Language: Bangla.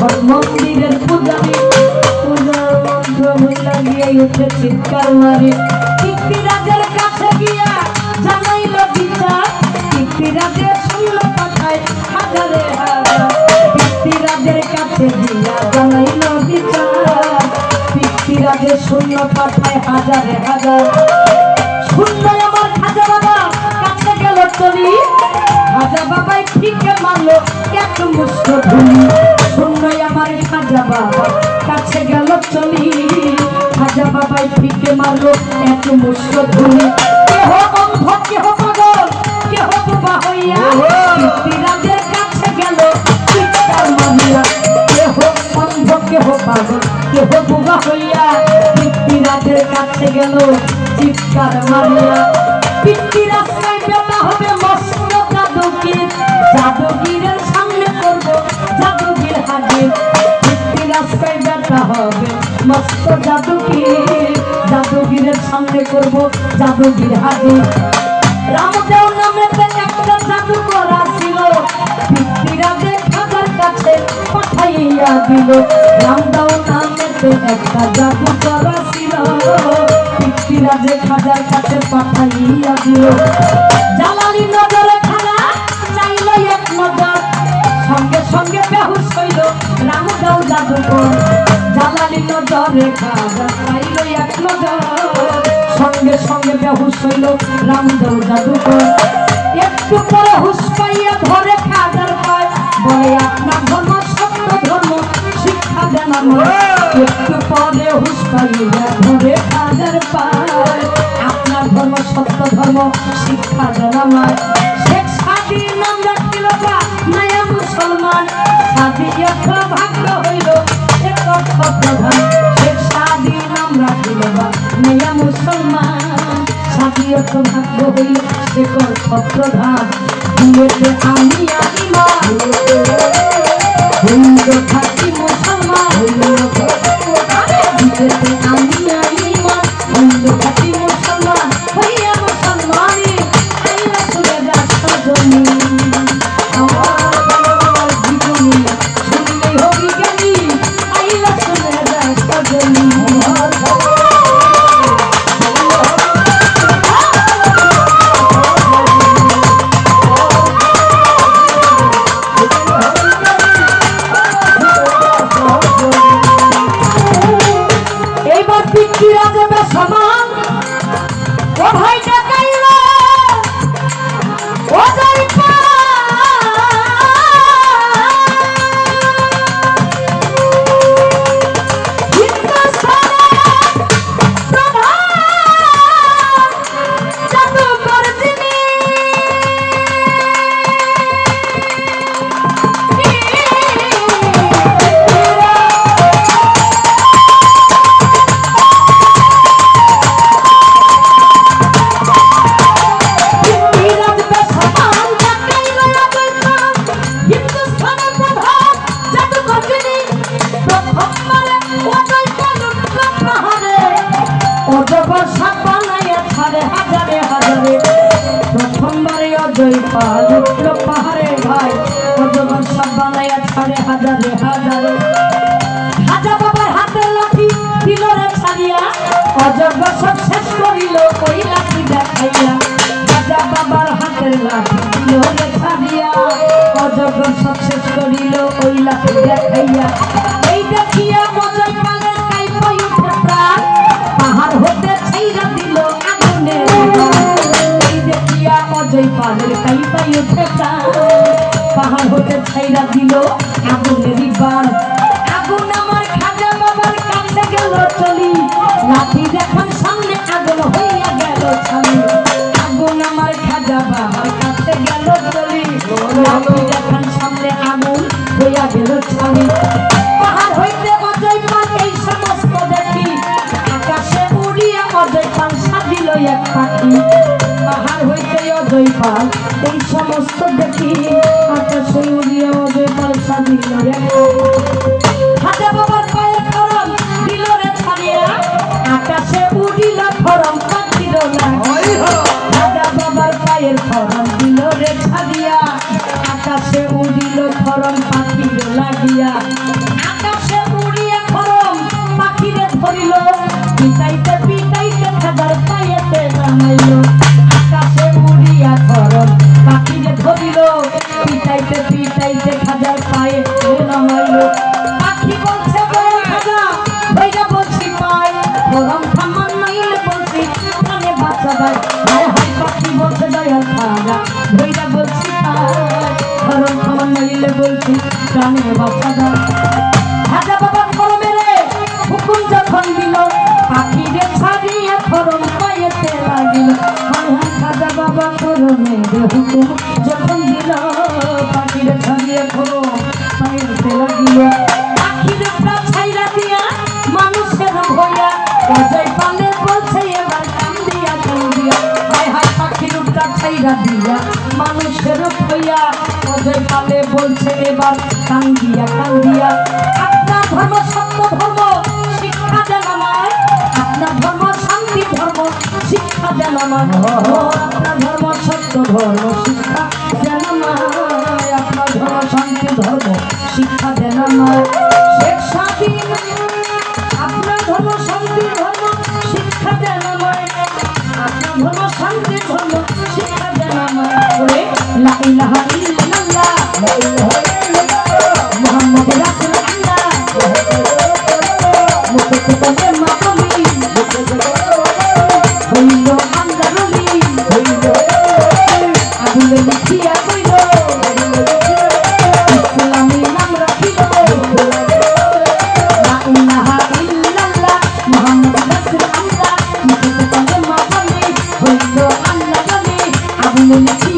যখন মন্দিরের পূজারী পূজার মন্ত্র লাগিয়ে উঠে চিৎকার মারে পিতৃরাজের কাছে গিয়া জানাইল বিচার পিতৃরাজের শুনল পাঠায় হাজারে হাজার পিতৃরাজের কাছে গিয়া জানাইল বিচার পিতৃরাজের শূন্য পাঠায় হাজারে হাজার শূন্য আমার খাজা বাবা কাছে গেল চলি খাজা বাবাই ঠিকই মারলো এক মুষ্ট ধুলি শূন্য আমার খাজা বাবা কাছে গেল চলি খাজা বাবাই ঠিকই মারলো এক মুষ্ট ধুলি কেহ অন্ধ কেহ পাগল কেহ বোবা হইয়া পিতৃরাজের কাছে গেল চিৎকার মারিয়া কেহ অন্ধ কেহ পাগল কেহ বোবা হইয়া পিতৃরাজের কাছে গেল চিৎকার মারিয়া পিতৃরাজটাই বেটা হবে মস্ত জাদুগির জাদুগিরের সামনে করব জাদুগির হাজির পিতৃরাজটাই বেটা হবে মস্ত জাদুগির জাদুগিরের সামনে করব জাদুগির হাজির রামদেও নামে একটা জাদুকর ছিল পিতৃরাজের খাজার কাছে পাঠাইয়া দিল রামদেও নামে একটা জাদুকর ছিল পিতৃরাজের খাজার কাছে পাঠাইয়া দিল জালালি নজরে খানা চাইল এক নজর সঙ্গে সঙ্গে বেহুশ হইল রামদেও জাদুকর জালালি নজরে খাজা চাইল এক নজর সঙ্গে সঙ্গে বেহুশ হইল রামদেও জাদুকর একটু পরে হুশ পাইয়া ধরে খাজার পায় বলে আপনার ধর্ম সত্য ধর্ম শিক্ষা দেন একটু পরে হুশ পাইয়া ধরে খাজার পায় আপনার ধর্ম সত্য ধর্ম শিক্ষা দেন আমায় শেখ সাদির নাম রাখিল বা নয়া মুসলমান সাদি এক ভাগ্য হইল এক অর্থ প্রধান শেখ সাদির নাম রাখিল বা নয়া মুসলমান সাদি এক ভাগ্য হইল এক অর্থ প্রধান আমি আদিমা হিন্দু থাকি মুসলমান আমি আদিমা হিন্দু থাকি মুসলমান হইয়া মুসলমানি আইলা সুরে রাস্তা জমি আমার জীবনী শুনলে হবি জ্ঞানী আইলা সুরে রাস্তা জমি পাহাড়ে ভাই অজগর সব বানাইয়া ছাড়ে হাজারে হাজারে খাজা বাবার হাতের লাঠি দিল রে ছাড়িয়া অজগর সব শেষ করিল ওই লাঠি দেখাইয়া খাজা বাবার হাতের লাঠি দিল রে ছাড়িয়া অজগর সব শেষ করিল ওই লাঠি দেখাইয়া এই দেখিয়া মজার পালে কাইপাই উঠে প্রাণ পাহাড় হতে ছাইরা দিল আগুনে এই দেখিয়া অজয় পালের কাইপাই উঠে প্রাণ পাহাড় হতে ছাইরা দিল আগুনের বাণ আগুন আমার খাজা বাবার কাছে গেল চলি লাঠি যখন সামনে আগুন হইয়া গেল ছালি আগুন আমার খাজা বাবার কাছে গেল চলি লাঠি যখন সামনে আগুন হইয়া গেল ছালি পাহাড় হইতে অজয় পাল এই সমস্ত দেখি আকাশে উড়িয়া অজয় পাল সাজিল এক পাখি পাহাড় হইতে অজয় পাল এই সমস্ত দেখি আকাশে উড়িয়া অজয় পাল সাজিল এক খাজা বাবার পায়ের খরম দিল রে ছাড়িয়া আকাশে উড়িল খরম পাখির লাগিয়া খাজা বাবার পায়ের খরম দিল রে ছাড়িয়া আকাশে উড়িল খরম পাখির লাগিয়া পিটাইতে পিটাইতে খাদার পায়েতে নামাইলো আকাশে উড়িয়া ধরম পাখিরে ধরিল পিটাইতে পিটাইতে খাদার পায়েতে নামাইলো পাখি বলছে বড় খাজা ভৈরা বলছি পায় ধরম থামান নাইলে বলছি প্রাণে বাঁচা দেয় হায় হায় পাখি বলছে দয়াল খাজা ভৈরা বলছি পায় ধরম থামান নাইলে বলছি প্রাণে বাঁচা দেয় খাজা বাবা কলমে রে হুকুম যখন দিল পাখিরে ছাড়িয়ে ধরম পায়েতে লাগিল খাজা বাবা কলমে রে হুকুম যখন দিল পাখিরে ছাড়িয়ে ধরম পায়েতে লাগিল পাখিরে ছাইরা দিয়া মানুষের ভয়া অজয় পালে বলছে এবার কান্দিয়া কান্দিয়া হায় হায় পাখির উপটা ছাইরা দিয়া মানুষের ভয়া অজয় পালে বলছে এবার কান্দিয়া কান্দিয়া আপনার ধর্ম সত্য ধর্ম শিক্ষা দেন আমায় আপনার ধর্ম শান্তি ধর্ম শিক্ষা দেন আমায় আপনার ধর্ম সত্য ধর্ম শিক্ষা দেন আমায় আপনার ধর্ম শান্তি ধর্ম শিক্ষা দেন আমায় শেখ স্বাধীন আপনার ধর্ম শান্তি ধর্ম শিক্ষা দেন আমায় আপনার ধর্ম শান্তি ধর্ম শিক্ষা দেন আমায় বলে লা ইলাহা ইল্লাল্লাহ লা ইলাহা ইল্লাল্লাহ মুহাম্মাদুর রাসূলুল্লাহ মুখে বলে মাতমি হইল আন্দারুলি হইল আগুনে লিখিয়া কইল ইসলামী নাম রাখিল লা ইলাহা ইল্লাল্লাহ মুহাম্মাদুর রাসূলুল্লাহ মুখে বলে মাতমি হইল আন্দারুলি আগুনে লিখিয়া